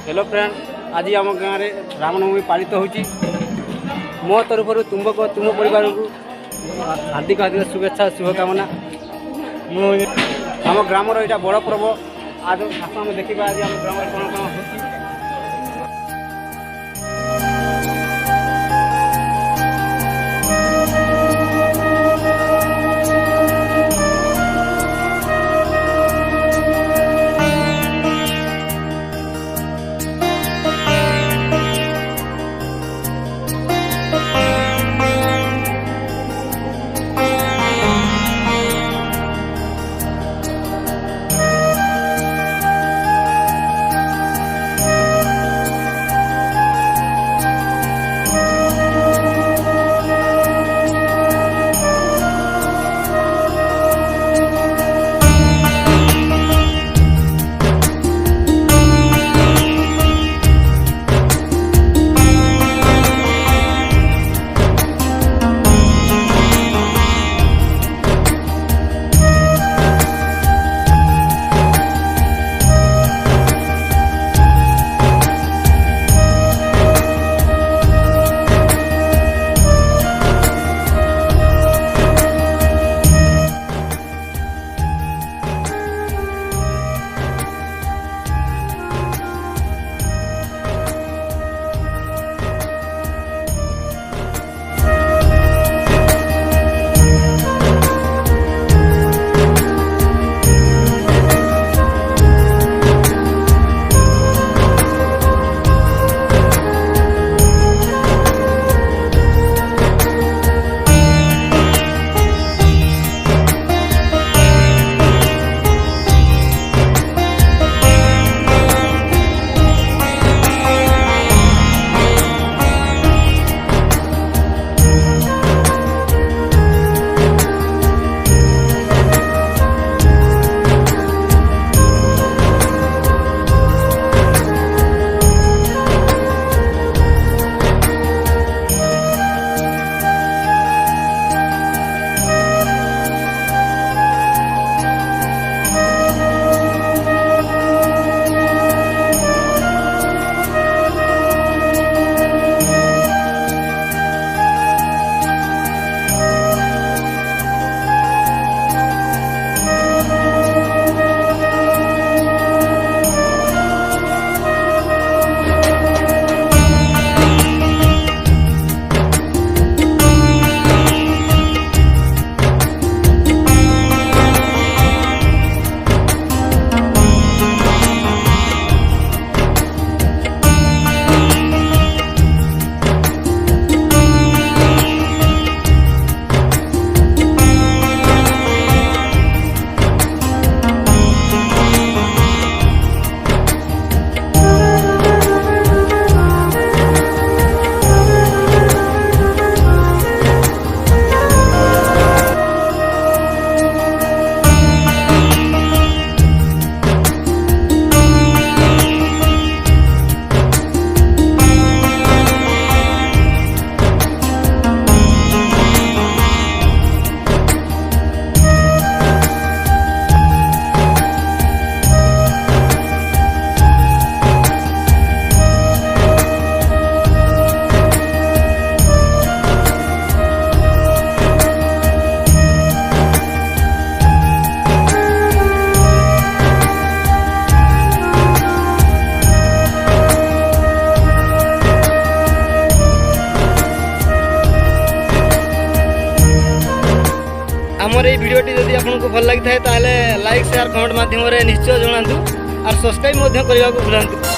Hello friend, आज आम गाँव में रामनवमी पालित हो मो तरफ तुमको तुम परिवार को हार्दिक हार्दिक शुभेच्छा शुभकामना। आम ग्राम यहाँ बड़ पर्व आज आम देखा आज आम ग्राम कौन कौन हो। आमर ये भिडियोटी जदि आपको भल लगी था लाइक शेयर कमेंट माध्यम निश्चय जनातु और सब्सक्राइब करने को भूलु।